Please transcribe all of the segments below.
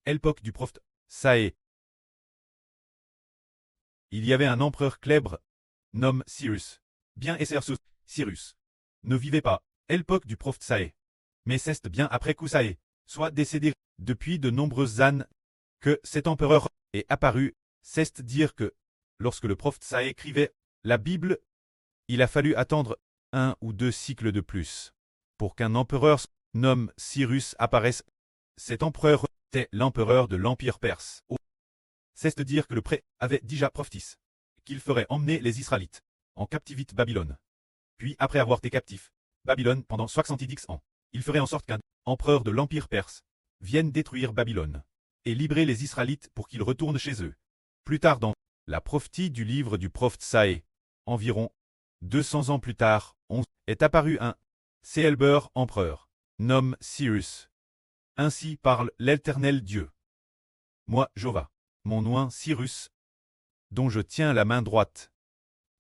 L'époque du prophète Saé. Il y avait un empereur célèbre, nommé Cyrus. Bien esser ce Cyrus ne vivait pas, l'époque du prophète Saé. Mais c'est bien après que Saé soit décédé, depuis de nombreuses années, que cet empereur est apparu. C'est dire que, lorsque le prophète Saé écrivait la Bible, il a fallu attendre 1 ou 2 cycles de plus pour qu'un empereur nommé Cyrus apparaisse. Cet empereur était l'empereur de l'Empire perse. C'est dire que le prêtre avait déjà prophétisé qu'il ferait emmener les Israélites en captivité Babylone. Puis, après avoir été captifs, Babylone pendant 70 ans, il ferait en sorte qu'un empereur de l'Empire perse vienne détruire Babylone et libérer les Israélites pour qu'ils retournent chez eux. Plus tard dans la prophétie du livre du prophète Saé, environ 200 ans plus tard, est apparu un célèbre empereur, nommé Cyrus. Ainsi parle l'Éternel Dieu. Moi, Jova, mon nom Cyrus, dont je tiens la main droite,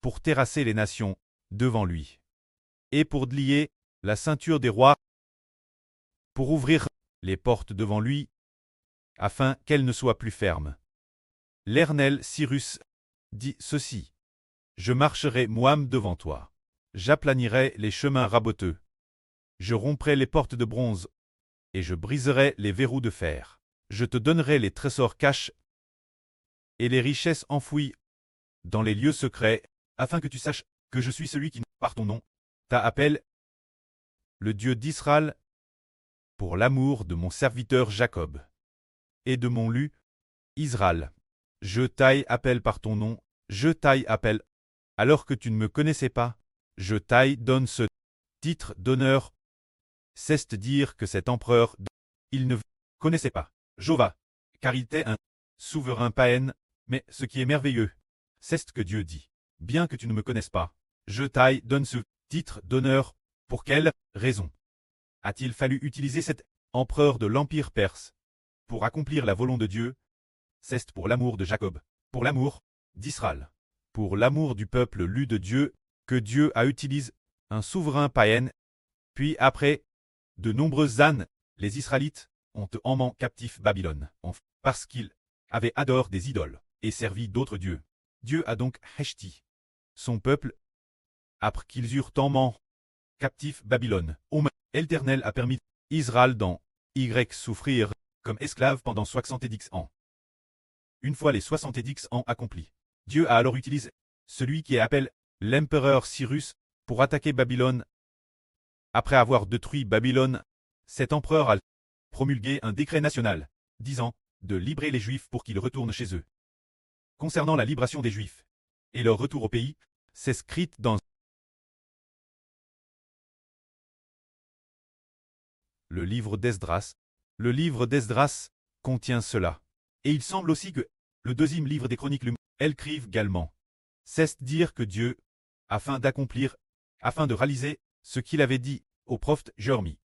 pour terrasser les nations devant lui, et pour lier la ceinture des rois, pour ouvrir les portes devant lui, afin qu'elles ne soient plus fermes. L'Éternel Cyrus dit ceci: Je marcherai moi-même devant toi. J'aplanirai les chemins raboteux. Je romprai les portes de bronze, et je briserai les verrous de fer. Je te donnerai les trésors cachés et les richesses enfouies dans les lieux secrets, afin que tu saches que je suis celui qui, par ton nom, t'appelle le Dieu d'Israël, pour l'amour de mon serviteur Jacob et de mon lu Israël. Je t'appelle par ton nom, je t'appelle, alors que tu ne me connaissais pas, je donne ce titre d'honneur. C'est dire que cet empereur, il ne connaissait pas Jova, car il était un souverain païen, mais ce qui est merveilleux, c'est que Dieu dit, bien que tu ne me connaisses pas, je donne ce titre d'honneur. Pour quelle raison a-t-il fallu utiliser cet empereur de l'Empire perse pour accomplir la volonté de Dieu? C'est pour l'amour de Jacob, pour l'amour d'Israël, pour l'amour du peuple lu de Dieu, que Dieu a utilisé un souverain païen. Puis après de nombreuses années, les Israélites ont emmené captif Babylone, parce qu'ils avaient adoré des idoles et servi d'autres dieux. Dieu a donc racheté son peuple après qu'ils eurent emmené captif Babylone. L'Éternel a permis Israël dans souffrir comme esclave pendant 70 ans. Une fois les 70 ans accomplis, Dieu a alors utilisé celui qui appelle l'empereur Cyrus pour attaquer Babylone. Après avoir détruit Babylone, cet empereur a promulgué un décret national, disant de libérer les Juifs pour qu'ils retournent chez eux. Concernant la libération des Juifs et leur retour au pays, c'est écrit dans le livre d'Esdras. Le livre d'Esdras contient cela. Et il semble aussi que le deuxième livre des Chroniques écrive également. C'est dire que Dieu, afin de réaliser ce qu'il avait dit au prophète Jérémie,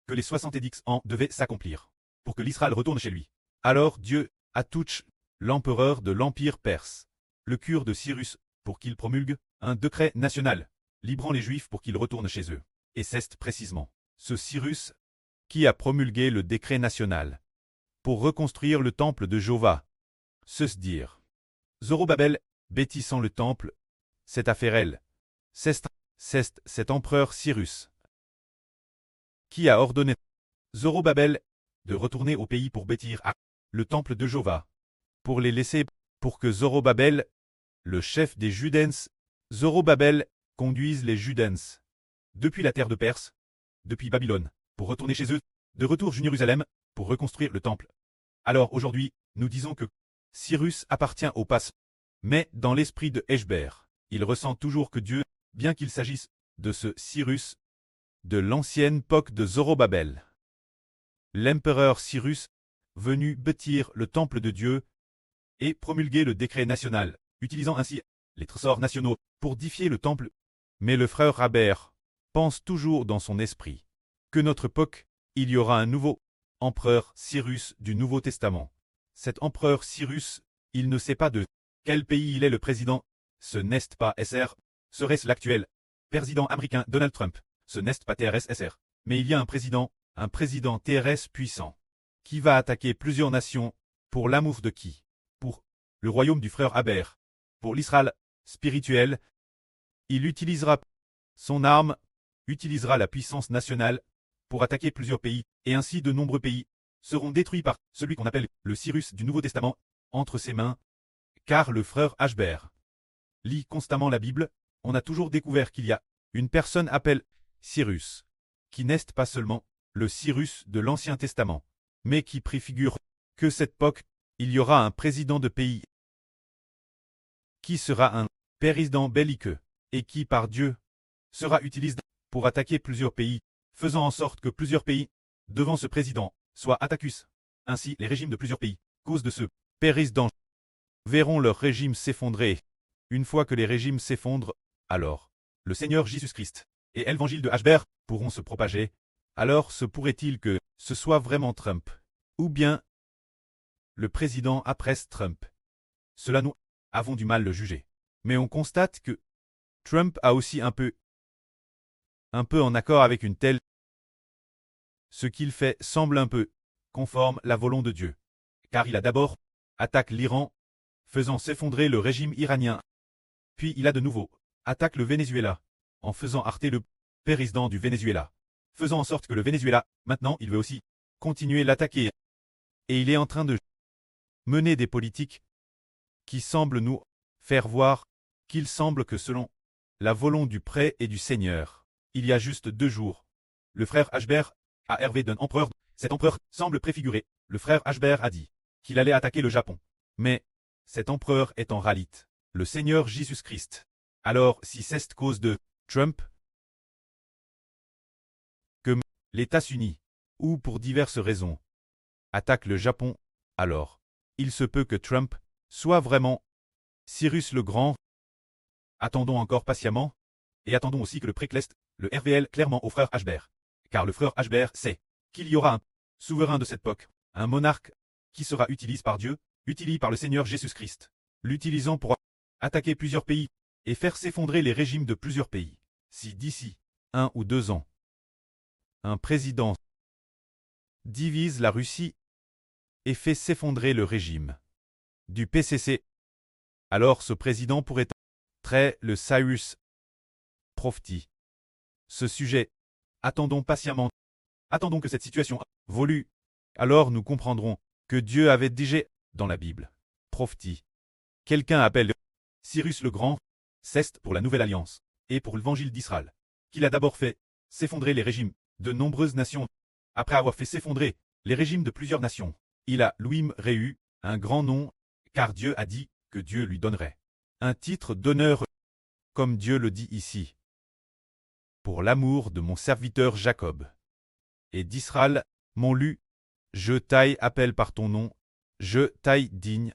que les 70 ans devaient s'accomplir, pour que l'Israël retourne chez lui. Alors Dieu a touché l'empereur de l'Empire perse, le cœur de Cyrus, pour qu'il promulgue un décret national, libérant les Juifs pour qu'ils retournent chez eux. Et c'est précisément ce Cyrus qui a promulgué le décret national pour reconstruire le temple de Jova. C'est dire Zorobabel, bâtissant le temple, cette affaire elle. C'est cet empereur Cyrus qui a ordonné Zorobabel de retourner au pays pour bâtir le temple de Jova, pour les laisser, pour que Zorobabel, le chef des Judens, Zorobabel, conduise les Judens depuis la terre de Perse, depuis Babylone, pour retourner chez eux, de retour à Jérusalem, pour reconstruire le temple. Alors aujourd'hui, nous disons que Cyrus appartient au passé, mais dans l'esprit de Hébert, il ressent toujours que Dieu, bien qu'il s'agisse de ce Cyrus, de l'ancienne époque de Zorobabel, l'empereur Cyrus, venu bâtir le temple de Dieu et promulguer le décret national, utilisant ainsi les trésors nationaux pour édifier le temple. Mais le frère Hébert pense toujours dans son esprit que notre époque, il y aura un nouveau empereur Cyrus du Nouveau Testament. Cet empereur Cyrus, il ne sait pas de quel pays il est le président. Ce n'est pas SR, serait-ce l'actuel président américain Donald Trump. Ce n'est pas TRS-SR. Mais il y a un président TRS puissant, qui va attaquer plusieurs nations, pour l'amour de qui? Pour le royaume du frère Aber. Pour l'Israël spirituel, il utilisera son arme, utilisera la puissance nationale, pour attaquer plusieurs pays, et ainsi de nombreux pays seront détruits par celui qu'on appelle le Cyrus du Nouveau Testament, entre ses mains, car le frère Aber lit constamment la Bible, on a toujours découvert qu'il y a une personne appelée Cyrus, qui n'est pas seulement le Cyrus de l'Ancien Testament, mais qui préfigure que cette époque, il y aura un président de pays qui sera un président belliqueux, et qui par Dieu sera utilisé pour attaquer plusieurs pays, faisant en sorte que plusieurs pays, devant ce président, soient attaqués. Ainsi, les régimes de plusieurs pays, cause de ce président, verront leur régime s'effondrer. Une fois que les régimes s'effondrent, alors, le Seigneur Jésus-Christ et l'évangile de Hber pourront se propager. Alors se pourrait-il que ce soit vraiment Trump, ou bien le président après Trump. Cela nous avons du mal à le juger. Mais on constate que Trump a aussi un peu en accord avec une telle. Ce qu'il fait semble un peu conforme à la volonté de Dieu. Car il a d'abord attaqué l'Iran, faisant s'effondrer le régime iranien. Puis il a de nouveau attaqué le Venezuela, en faisant arrêter le président du Venezuela, faisant en sorte que le Venezuela, maintenant il veut aussi continuer l'attaquer. Et il est en train de mener des politiques qui semblent nous faire voir qu'il semble que selon la volonté du prêtre et du Seigneur, il y a juste 2 jours, le frère Hber a hervé d'un empereur. Cet empereur semble préfigurer. Le frère Hber a dit qu'il allait attaquer le Japon. Mais cet empereur est en réalité le Seigneur Jésus-Christ. Alors si c'est cause de Trump que les États-Unis, ou pour diverses raisons, attaquent le Japon, alors il se peut que Trump soit vraiment Cyrus le Grand. Attendons encore patiemment, et attendons aussi que le précleste le RVL clairement au frère Hber. Car le frère Hber sait qu'il y aura un souverain de cette époque, un monarque, qui sera utilisé par Dieu, utilisé par le Seigneur Jésus-Christ, l'utilisant pour attaquer plusieurs pays, et faire s'effondrer les régimes de plusieurs pays. Si d'ici 1 ou 2 ans, un président divise la Russie et fait s'effondrer le régime du PCC, alors ce président pourrait traiter le Cyrus Prophecy. Ce sujet, attendons patiemment. Attendons que cette situation évolue. Alors nous comprendrons que Dieu avait déjà, dans la Bible, Prophecy. Quelqu'un appelle Cyrus le Grand, c'est pour la Nouvelle Alliance, et pour l'Évangile d'Israël, qu'il a d'abord fait s'effondrer les régimes de nombreuses nations. Après avoir fait s'effondrer les régimes de plusieurs nations, il a lui-même réu un grand nom, car Dieu a dit que Dieu lui donnerait un titre d'honneur, comme Dieu le dit ici. Pour l'amour de mon serviteur Jacob et d'Israël, mon lu, je t'aille appelle par ton nom, je t'aille digne,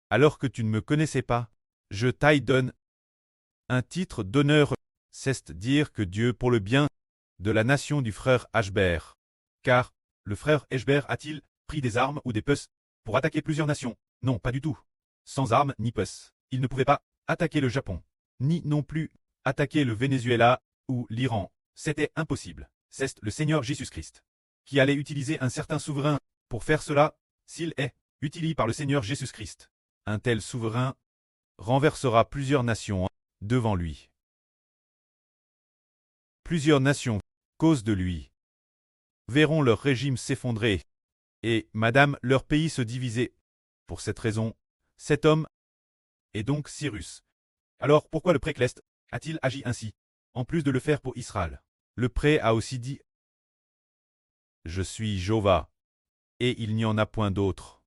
alors que tu ne me connaissais pas, je t'aille donne un titre d'honneur, c'est dire que Dieu pour le bien de la nation du frère Hber. Car, le frère Hber a-t-il pris des armes ou des puces pour attaquer plusieurs nations? Non, pas du tout. Sans armes ni puces, il ne pouvait pas attaquer le Japon, ni non plus attaquer le Venezuela ou l'Iran. C'était impossible. C'est le Seigneur Jésus-Christ qui allait utiliser un certain souverain pour faire cela, s'il est utilisé par le Seigneur Jésus-Christ. Un tel souverain renversera plusieurs nations devant lui. Plusieurs nations, cause de lui, verront leur régime s'effondrer, et, madame, leur pays se diviser. Pour cette raison, cet homme est donc Cyrus. Alors pourquoi le précleste a-t-il agi ainsi, en plus de le faire pour Israël? Le pré a aussi dit « Je suis Jéhovah, et il n'y en a point d'autre.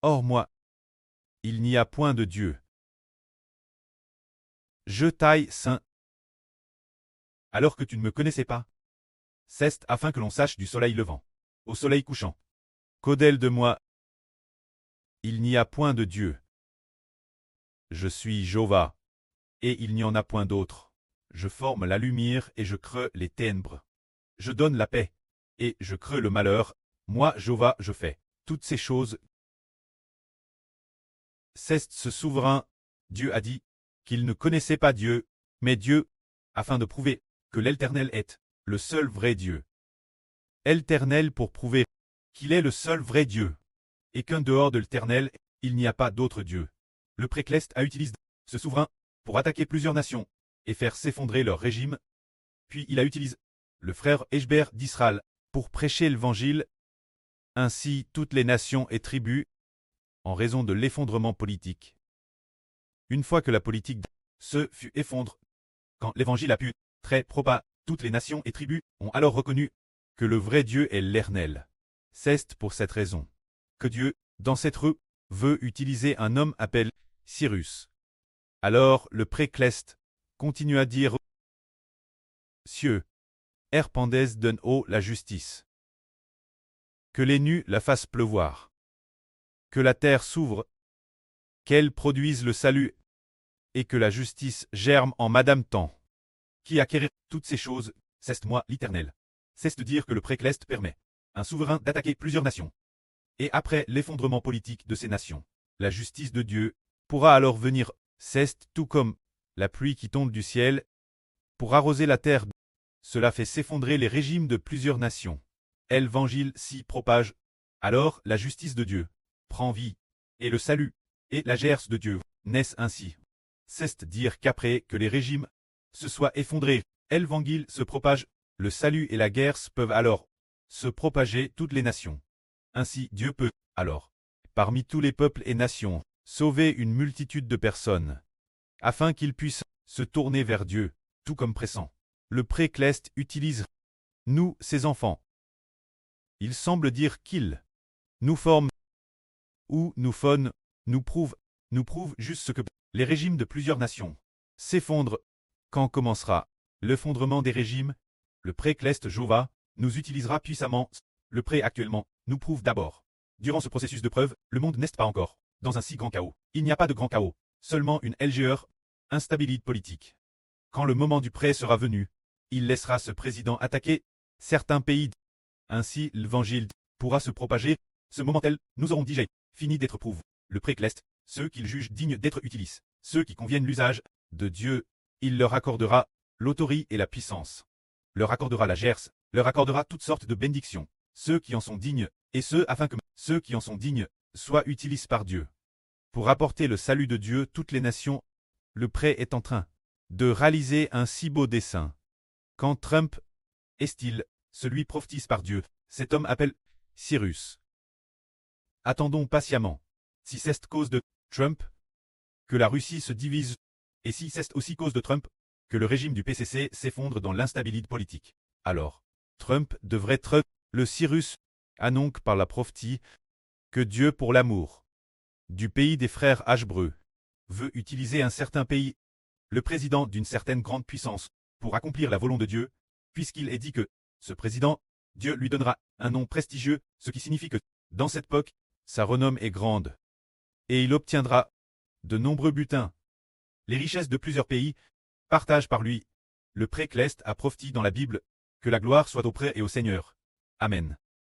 Or moi, il n'y a point de Dieu. Je taille saint, alors que tu ne me connaissais pas. C'est afin que l'on sache du soleil levant, au soleil couchant, qu'au-delà de moi, il n'y a point de Dieu. Je suis Jéhovah, et il n'y en a point d'autre. Je forme la lumière et je creux les ténèbres. Je donne la paix, et je creux le malheur. Moi, Jéhovah, je fais toutes ces choses. C'est ce souverain, Dieu a dit, qu'il ne connaissait pas Dieu, mais Dieu, afin de prouver que l'Éternel est le seul vrai Dieu. Éternel pour prouver qu'il est le seul vrai Dieu, et qu'un dehors de l'Éternel, il n'y a pas d'autre Dieu. Le précleste a utilisé ce souverain pour attaquer plusieurs nations et faire s'effondrer leur régime. Puis il a utilisé le frère Eshber d'Israël pour prêcher l'Évangile. Ainsi toutes les nations et tribus, en raison de l'effondrement politique. Une fois que la politique se fut effondrée, quand l'Évangile a pu très propager, toutes les nations et tribus ont alors reconnu que le vrai Dieu est l'Éternel. C'est pour cette raison que Dieu, dans cette rue, veut utiliser un homme appelé Cyrus. Alors le précleste continue à dire « Cieux, Herpendès donne haut la justice. Que les nus la fassent pleuvoir. Que la terre s'ouvre, qu'elle produise le salut, et que la justice germe en madame temps. Qui acquérir toutes ces choses, c'est moi l'Éternel. » C'est de dire que le précleste permet un souverain d'attaquer plusieurs nations. Et après l'effondrement politique de ces nations, la justice de Dieu pourra alors venir. C'est tout comme la pluie qui tombe du ciel pour arroser la terre. Cela fait s'effondrer les régimes de plusieurs nations. L'Évangile s'y propage. Alors la justice de Dieu prend vie, et le salut et la gerce de Dieu naissent ainsi. C'est dire qu'après que les régimes se soient effondrés, l'Évangile se propage, le salut et la gerce peuvent alors se propager toutes les nations. Ainsi Dieu peut, alors, parmi tous les peuples et nations, sauver une multitude de personnes, afin qu'ils puissent se tourner vers Dieu, tout comme pressant. Le précleste utilise « nous, ses enfants ». Il semble dire qu'il nous forme ou nous faune, nous prouve juste ce que les régimes de plusieurs nations s'effondrent. Quand commencera l'effondrement des régimes, le précleste Jéhovah nous utilisera puissamment. Le pré actuellement nous prouve d'abord. Durant ce processus de preuve, le monde n'est pas encore dans un si grand chaos. Il n'y a pas de grand chaos, seulement une LGR, instabilité politique. Quand le moment du prêt sera venu, il laissera ce président attaquer certains pays. Ainsi l'Évangile pourra se propager. Ce moment tel, nous aurons déjà fini d'être prouvé. Le précleste, ceux qu'il juge dignes d'être utilisés, ceux qui conviennent l'usage de Dieu, il leur accordera l'autorité et la puissance. Leur accordera la gerce, leur accordera toutes sortes de bénédictions. Ceux qui en sont dignes, et ceux afin que ceux qui en sont dignes soient utilisés par Dieu. Pour apporter le salut de Dieu toutes les nations, le prêt est en train de réaliser un si beau dessein. Quand Trump est-il celui prophétisé par Dieu, cet homme appelle Cyrus. Attendons patiemment. Si c'est cause de Trump que la Russie se divise, et si c'est aussi cause de Trump que le régime du PCC s'effondre dans l'instabilité politique, alors Trump devrait être le Cyrus, annonce par la prophétie que Dieu, pour l'amour du pays des frères Hébreux, veut utiliser un certain pays, le président d'une certaine grande puissance, pour accomplir la volonté de Dieu, puisqu'il est dit que ce président, Dieu lui donnera un nom prestigieux, ce qui signifie que, dans cette époque, sa renomme est grande. Et il obtiendra de nombreux butins. Les richesses de plusieurs pays partagent par lui. Le précleste a prophétisé dans la Bible que la gloire soit auprès et au Seigneur. Amen.